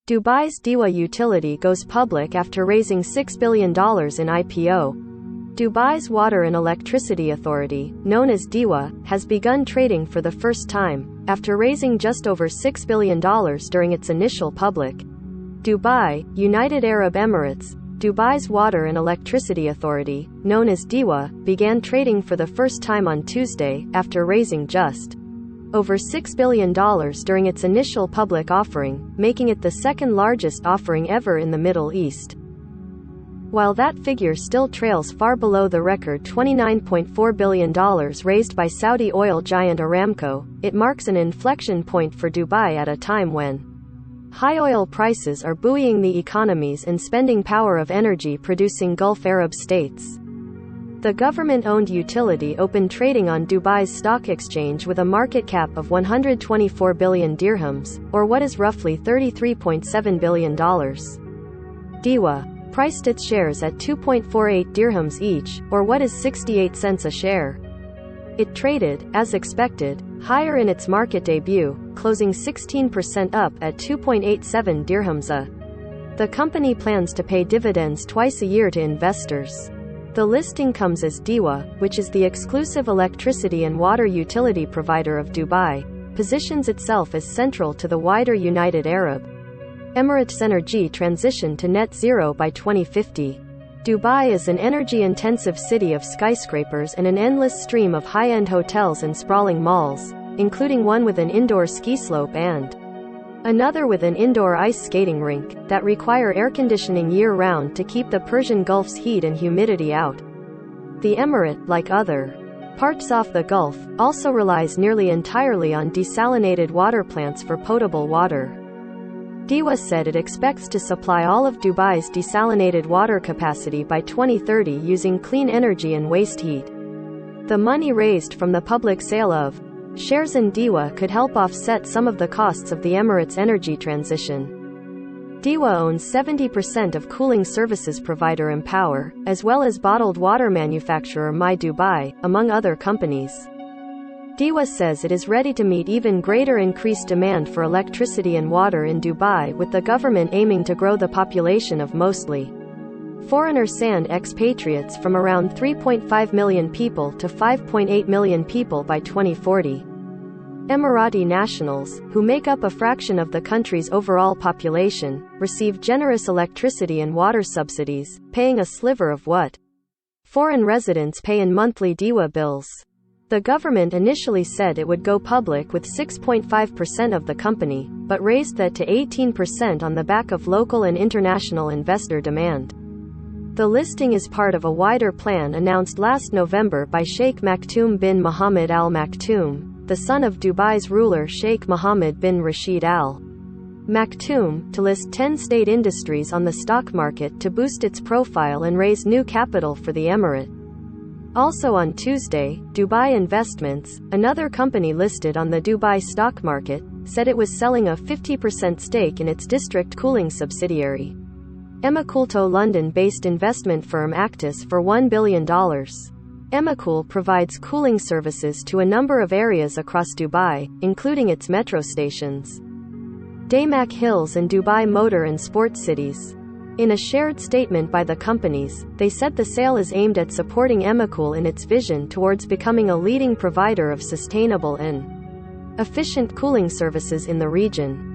Dubai's DEWA utility goes public after raising $6 billion in IPO. Dubai's Water and Electricity Authority, known as DEWA, has begun trading for the first time, after raising just over $6 billion during its initial public. Dubai, United Arab Emirates, Dubai's Water and Electricity Authority, known as DEWA, began trading for the first time on Tuesday, after raising just over $6 billion during its initial public offering, making it the second largest offering ever in the Middle East. While that figure still trails far below the record $29.4 billion raised by Saudi oil giant Aramco, it marks an inflection point for Dubai at a time when high oil prices are buoying the economies and spending power of energy-producing Gulf Arab states. The government-owned utility opened trading on Dubai's stock exchange with a market cap of 124 billion dirhams, or what is roughly $33.7 billion. DEWA priced its shares at 2.48 dirhams each, or what is 68 cents a share. It traded, as expected, higher in its market debut, closing 16% up at 2.87 dirhams a. The company plans to pay dividends twice a year to investors. The listing comes as DEWA, which is the exclusive electricity and water utility provider of Dubai, positions itself as central to the wider United Arab Emirates energy transition to net zero by 2050. Dubai is an energy-intensive city of skyscrapers and an endless stream of high-end hotels and sprawling malls, including one with an indoor ski slope and another with an indoor ice skating rink, that require air conditioning year-round to keep the Persian Gulf's heat and humidity out. The emirate, like other parts off the Gulf, also relies nearly entirely on desalinated water plants for potable water. DEWA said it expects to supply all of Dubai's desalinated water capacity by 2030 using clean energy and waste heat. The money raised from the public sale of shares in DEWA could help offset some of the costs of the Emirates' energy transition. DEWA owns 70% of cooling services provider Empower, as well as bottled water manufacturer My Dubai, among other companies. DEWA says it is ready to meet even greater increased demand for electricity and water in Dubai, with the government aiming to grow the population of mostly foreigner sand expatriates from around 3.5 million people to 5.8 million people by 2040. Emirati nationals, who make up a fraction of the country's overall population, receive generous electricity and water subsidies, paying a sliver of what foreign residents pay in monthly DEWA bills. The government initially said it would go public with 6.5% of the company, but raised that to 18% on the back of local and international investor demand. The listing is part of a wider plan announced last November by Sheikh Maktoum bin Mohammed Al Maktoum, the son of Dubai's ruler Sheikh Mohammed bin Rashid Al Maktoum, to list 10 state industries on the stock market to boost its profile and raise new capital for the emirate. Also on Tuesday, Dubai Investments, another company listed on the Dubai stock market, said it was selling a 50% stake in its district cooling subsidiary Emacoolto London-based investment firm Actis for $1 billion. Emacool provides cooling services to a number of areas across Dubai, including its metro stations, Damac Hills and Dubai Motor and Sports Cities. In a shared statement by the companies, they said the sale is aimed at supporting Emacool in its vision towards becoming a leading provider of sustainable and efficient cooling services in the region.